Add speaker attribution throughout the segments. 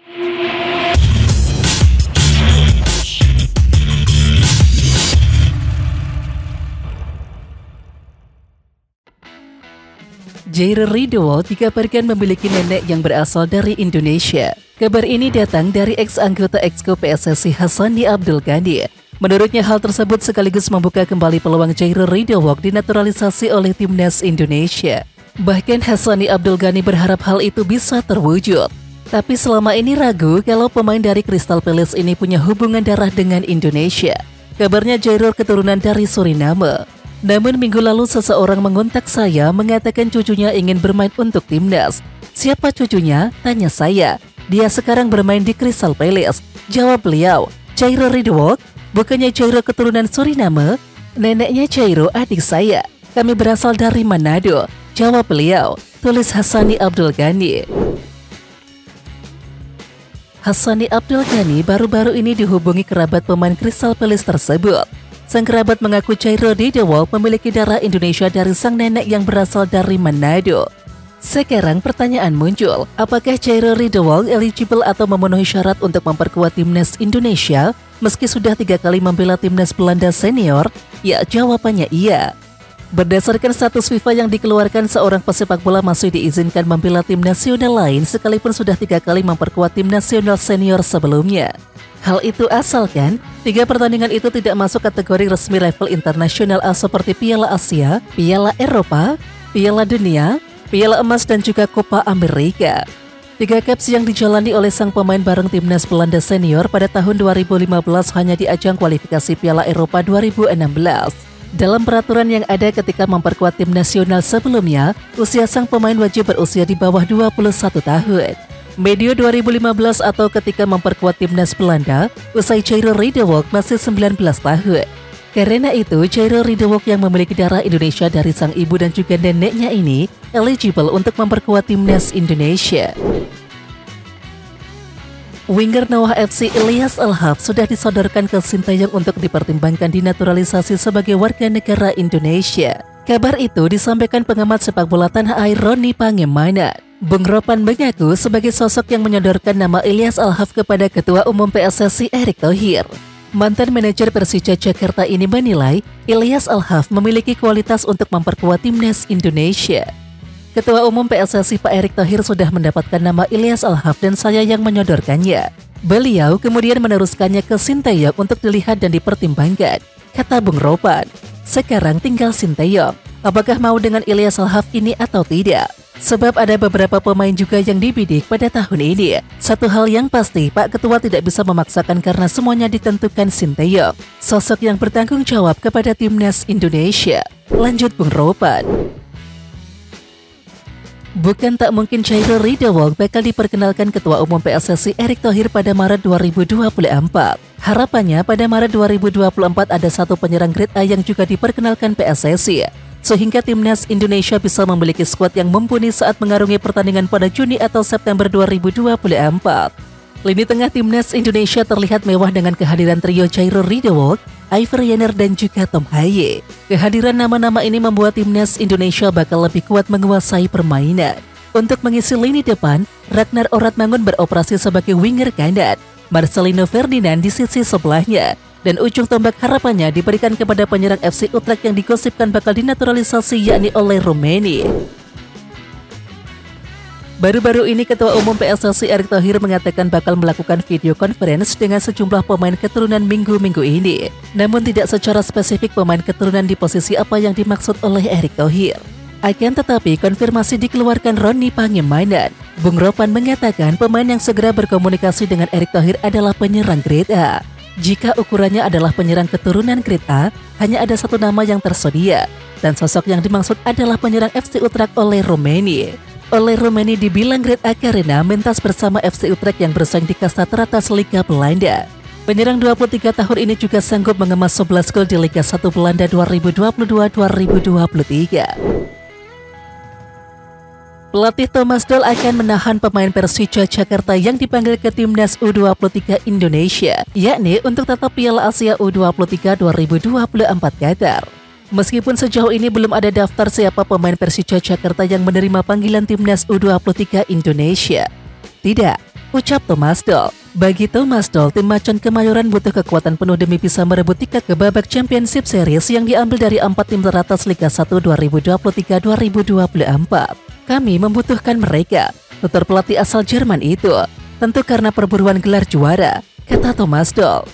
Speaker 1: Jairo Ridho dikabarkan memiliki nenek yang berasal dari Indonesia. Kabar ini datang dari ex-anggota Exco PSSI Hassani Abdul Ghani. Menurutnya hal tersebut sekaligus membuka kembali peluang Jairo Ridho dinaturalisasi oleh timnas Indonesia. Bahkan Hassani Abdul Ghani berharap hal itu bisa terwujud. Tapi selama ini ragu kalau pemain dari Crystal Palace ini punya hubungan darah dengan Indonesia. Kabarnya Jairo keturunan dari Suriname. Namun minggu lalu seseorang mengontak saya mengatakan cucunya ingin bermain untuk timnas. Siapa cucunya? Tanya saya. Dia sekarang bermain di Crystal Palace. Jawab beliau, Jairo Ridho. Bukannya Jairo keturunan Suriname? Neneknya Jairo adik saya. Kami berasal dari Manado. Jawab beliau, tulis Hassani Abdul Ghani. Hassani Abdul Ghani baru-baru ini dihubungi kerabat pemain Crystal Palace tersebut. Sang kerabat mengaku Jairo Ridho memiliki darah Indonesia dari sang nenek yang berasal dari Manado. Sekarang pertanyaan muncul, apakah Jairo Ridho eligible atau memenuhi syarat untuk memperkuat timnas Indonesia meski sudah 3 kali membela timnas Belanda senior? Ya, jawabannya iya. Berdasarkan status FIFA yang dikeluarkan, seorang pesepak bola masih diizinkan membela tim nasional lain sekalipun sudah 3 kali memperkuat tim nasional senior sebelumnya. Hal itu asalkan 3 pertandingan itu tidak masuk kategori resmi level internasional A seperti Piala Asia, Piala Eropa, Piala Dunia, Piala Emas dan juga Copa Amerika. 3 caps yang dijalani oleh sang pemain bareng timnas Belanda senior pada tahun 2015 hanya di ajang kualifikasi Piala Eropa 2016. Dalam peraturan yang ada ketika memperkuat tim nasional sebelumnya, usia sang pemain wajib berusia di bawah 21 tahun. Medio 2015 atau ketika memperkuat timnas Belanda, usai Jairo Ridho masih 19 tahun. Karena itu, Jairo Ridho yang memiliki darah Indonesia dari sang ibu dan juga neneknya ini eligible untuk memperkuat timnas Indonesia. Winger Noah FC Ilyas Elhaf sudah disodorkan ke Sinteyong untuk dipertimbangkan dinaturalisasi sebagai warga negara Indonesia. Kabar itu disampaikan pengamat sepak bola tanah air Roni Pangemanan. Bung Ropan mengaku sebagai sosok yang menyodorkan nama Ilyas Elhaf kepada Ketua Umum PSSI Erick Thohir. Mantan manajer Persija Jakarta ini menilai Ilyas Elhaf memiliki kualitas untuk memperkuat timnas Indonesia. Ketua Umum PSSI Pak Erick Thohir sudah mendapatkan nama Ilyas Elhaf dan saya yang menyodorkannya. Beliau kemudian meneruskannya ke Sinteyong untuk dilihat dan dipertimbangkan, kata Bung Ropan. Sekarang tinggal Sinteyong, apakah mau dengan Ilyas Elhaf ini atau tidak? Sebab ada beberapa pemain juga yang dibidik pada tahun ini. Satu hal yang pasti, Pak Ketua tidak bisa memaksakan karena semuanya ditentukan Sinteyong, sosok yang bertanggung jawab kepada timnas Indonesia. Lanjut Bung Ropan. Bukan tak mungkin Jairo Ridho bakal diperkenalkan Ketua Umum PSSI Erick Thohir pada Maret 2024. Harapannya pada Maret 2024 ada satu penyerang grade A yang juga diperkenalkan PSSI, sehingga timnas Indonesia bisa memiliki skuad yang mumpuni saat mengarungi pertandingan pada Juni atau September 2024. Lini tengah timnas Indonesia terlihat mewah dengan kehadiran trio Jairo Ridho, Iver Jenner dan juga Tom Haye. Kehadiran nama-nama ini membuat timnas Indonesia bakal lebih kuat menguasai permainan. Untuk mengisi lini depan, Ragnar Oratmangun beroperasi sebagai winger kanan, Marcelino Ferdinand di sisi sebelahnya, dan ujung tombak harapannya diberikan kepada penyerang FC Utrecht yang digosipkan bakal dinaturalisasi yakni oleh Rumeni. Baru-baru ini Ketua Umum PSSI Erick Thohir mengatakan bakal melakukan video conference dengan sejumlah pemain keturunan minggu-minggu ini. Namun tidak secara spesifik pemain keturunan di posisi apa yang dimaksud oleh Erick Thohir. Akan tetapi konfirmasi dikeluarkan Roni Pangemanan. Bung Ropan mengatakan pemain yang segera berkomunikasi dengan Erick Thohir adalah penyerang grade A. Jika ukurannya adalah penyerang keturunan grade A, hanya ada satu nama yang tersedia. Dan sosok yang dimaksud adalah penyerang FC Utrecht oleh Rumeni. Oleh Rumeni dibilang grade A karena mentas bersama FC Utrecht yang bersaing di kasta teratas Liga Belanda. Penyerang 23 tahun ini juga sanggup mengemas 11 gol di Liga 1 Belanda 2022-2023. Pelatih Thomas Doll akan menahan pemain Persija Jakarta yang dipanggil ke timnas U23 Indonesia, yakni untuk tatap Piala Asia U23 2024 Qatar. Meskipun sejauh ini belum ada daftar siapa pemain Persija Jakarta yang menerima panggilan timnas U23 Indonesia. Tidak, ucap Thomas Doll. Bagi Thomas Doll, tim Macan Kemayoran butuh kekuatan penuh demi bisa merebut tiket ke babak Championship Series yang diambil dari 4 tim teratas Liga 1 2023-2024. Kami membutuhkan mereka, tutur pelatih asal Jerman itu. Tentu karena perburuan gelar juara, kata Thomas Doll.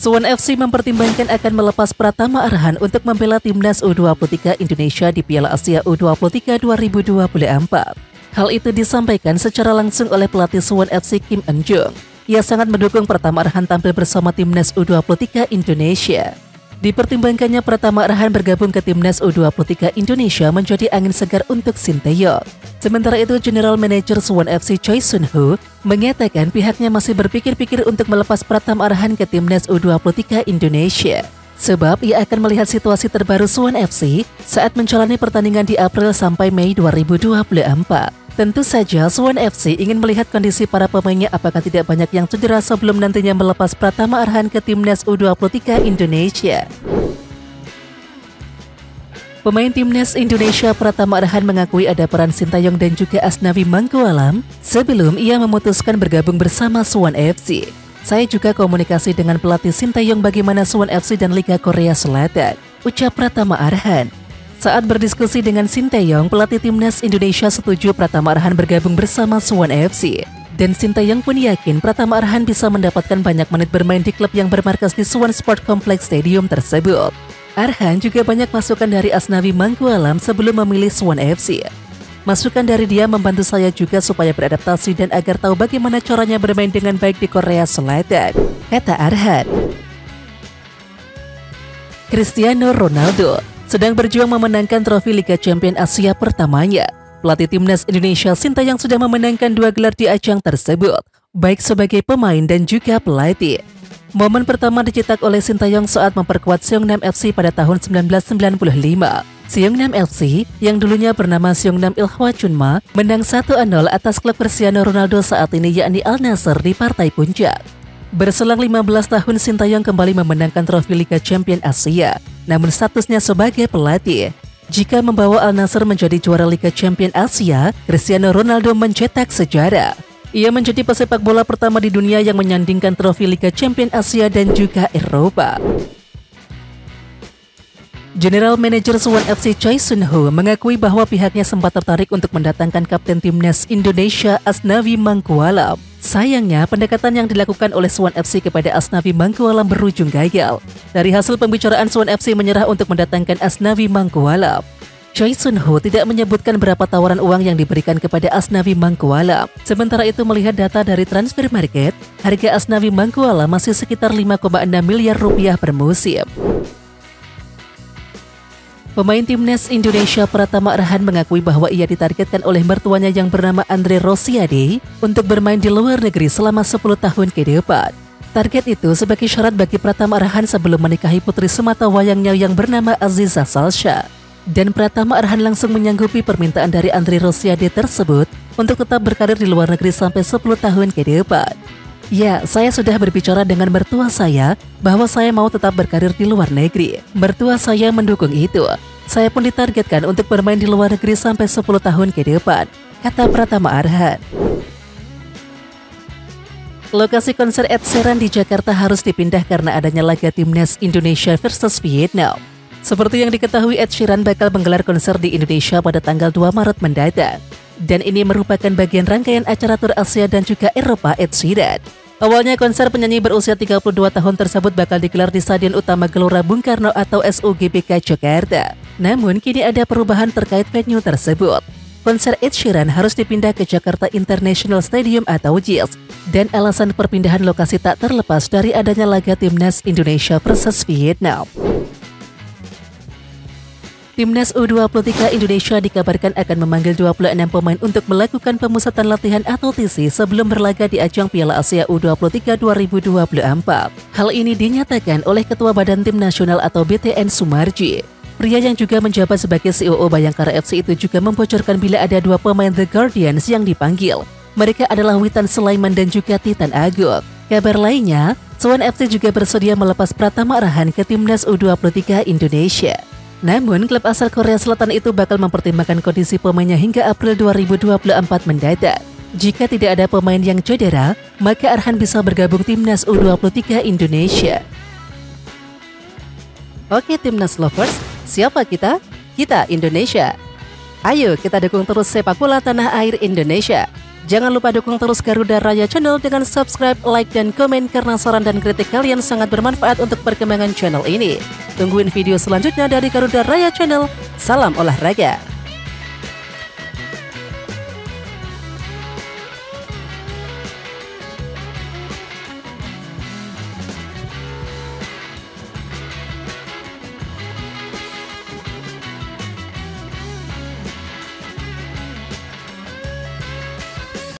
Speaker 1: Suwon FC mempertimbangkan akan melepas Pratama Arhan untuk membela timnas U23 Indonesia di Piala Asia U23 2024. Hal itu disampaikan secara langsung oleh pelatih Suwon FC Kim Eun-jung. Ia sangat mendukung Pratama Arhan tampil bersama timnas U23 Indonesia. Dipertimbangkannya Pratama Arhan bergabung ke timnas U23 Indonesia menjadi angin segar untuk Sinteyong. Sementara itu, General Manager Suwon FC Choi Sun-ho mengatakan pihaknya masih berpikir-pikir untuk melepas Pratama Arhan ke timnas U23 Indonesia. Sebab ia akan melihat situasi terbaru Suwon FC saat menjalani pertandingan di April sampai Mei 2024. Tentu saja Suwon FC ingin melihat kondisi para pemainnya apakah tidak banyak yang cedera sebelum nantinya melepas Pratama Arhan ke timnas U23 Indonesia. Pemain timnas Indonesia Pratama Arhan mengakui ada peran Sinteyong dan juga Asnawi Mangkualam sebelum ia memutuskan bergabung bersama Suwon FC. Saya juga komunikasi dengan pelatih Sinteyong bagaimana Suwon FC dan Liga Korea Selatan, ucap Pratama Arhan. Saat berdiskusi dengan Sinteyong, pelatih timnas Indonesia setuju Pratama Arhan bergabung bersama Suwon FC. Dan Sinteyong pun yakin Pratama Arhan bisa mendapatkan banyak menit bermain di klub yang bermarkas di Suwon Sport Complex Stadium tersebut. Arhan juga banyak masukan dari Asnawi Mangkualam sebelum memilih Suwon FC. Masukan dari dia membantu saya juga supaya beradaptasi dan agar tahu bagaimana caranya bermain dengan baik di Korea Selatan, kata Arhan. Cristiano Ronaldo sedang berjuang memenangkan trofi Liga Champions Asia pertamanya. Pelatih timnas Indonesia Sinteyong sudah memenangkan 2 gelar di ajang tersebut, baik sebagai pemain dan juga pelatih. Momen pertama dicetak oleh Sinteyong saat memperkuat Seongnam FC pada tahun 1995. Seongnam FC, yang dulunya bernama Seongnam Ilhwa Chunma, menang 1-0 atas klub Cristiano Ronaldo saat ini yakni Al Nassr di partai puncak. Berselang 15 tahun Sinteyong kembali memenangkan trofi Liga Champions Asia, namun statusnya sebagai pelatih. Jika membawa Al Nassr menjadi juara Liga Champions Asia, Cristiano Ronaldo mencetak sejarah. Ia menjadi pesepak bola pertama di dunia yang menyandingkan trofi Liga Champions Asia dan juga Eropa. General Manager Suwon FC Choi Sun-ho mengakui bahwa pihaknya sempat tertarik untuk mendatangkan Kapten Timnas Indonesia Asnawi Mangkualam. Sayangnya, pendekatan yang dilakukan oleh Suwon FC kepada Asnawi Mangkualam berujung gagal. Dari hasil pembicaraan, Suwon FC menyerah untuk mendatangkan Asnawi Mangkualam. Choi Sun-ho tidak menyebutkan berapa tawaran uang yang diberikan kepada Asnawi Mangkualam. Sementara itu, melihat data dari Transfer Market, harga Asnawi Mangkualam masih sekitar 5,6 miliar rupiah per musim. Pemain timnas Indonesia Pratama Arhan mengakui bahwa ia ditargetkan oleh mertuanya yang bernama Andre Rosiade untuk bermain di luar negeri selama 10 tahun ke depan. Target itu sebagai syarat bagi Pratama Arhan sebelum menikahi putri sematawayangnya yang bernama Aziza Salsha. Dan Pratama Arhan langsung menyanggupi permintaan dari Andre Rosiade tersebut untuk tetap berkarir di luar negeri sampai 10 tahun ke depan. Ya, saya sudah berbicara dengan mertua saya bahwa saya mau tetap berkarir di luar negeri. Mertua saya mendukung itu. Saya pun ditargetkan untuk bermain di luar negeri sampai 10 tahun ke depan, kata Pratama Arhan. Lokasi konser Ed Sheeran di Jakarta harus dipindah karena adanya laga timnas Indonesia versus Vietnam. Seperti yang diketahui, Ed Sheeran bakal menggelar konser di Indonesia pada tanggal 2 Maret mendatang. Dan ini merupakan bagian rangkaian acara tur Asia dan juga Eropa Ed Sheeran. Awalnya konser penyanyi berusia 32 tahun tersebut bakal digelar di Stadion Utama Gelora Bung Karno atau SUGBK Jakarta. Namun kini ada perubahan terkait venue tersebut. Konser Ed Sheeran harus dipindah ke Jakarta International Stadium atau JIS. Dan alasan perpindahan lokasi tak terlepas dari adanya laga timnas Indonesia versus Vietnam. Timnas U23 Indonesia dikabarkan akan memanggil 26 pemain untuk melakukan pemusatan latihan atau TC sebelum berlaga di ajang Piala Asia U23 2024. Hal ini dinyatakan oleh Ketua Badan Tim Nasional atau BTN Sumarji. Pria yang juga menjabat sebagai CEO Bayangkara FC itu juga membocorkan bila ada 2 pemain The Guardians yang dipanggil. Mereka adalah Witan Sulaiman dan juga Titan Agung. Kabar lainnya, Suwon FC juga bersedia melepas Pratama Arhan ke Timnas U23 Indonesia. Namun, klub asal Korea Selatan itu bakal mempertimbangkan kondisi pemainnya hingga April 2024 mendatang. Jika tidak ada pemain yang cedera, maka Arhan bisa bergabung timnas U23 Indonesia. Oke timnas lovers, siapa kita? Kita Indonesia. Ayo kita dukung terus sepak bola tanah air Indonesia. Jangan lupa dukung terus Garuda Raya Channel dengan subscribe, like, dan komen karena saran dan kritik kalian sangat bermanfaat untuk perkembangan channel ini. Tungguin video selanjutnya dari Garuda Raya Channel. Salam olahraga.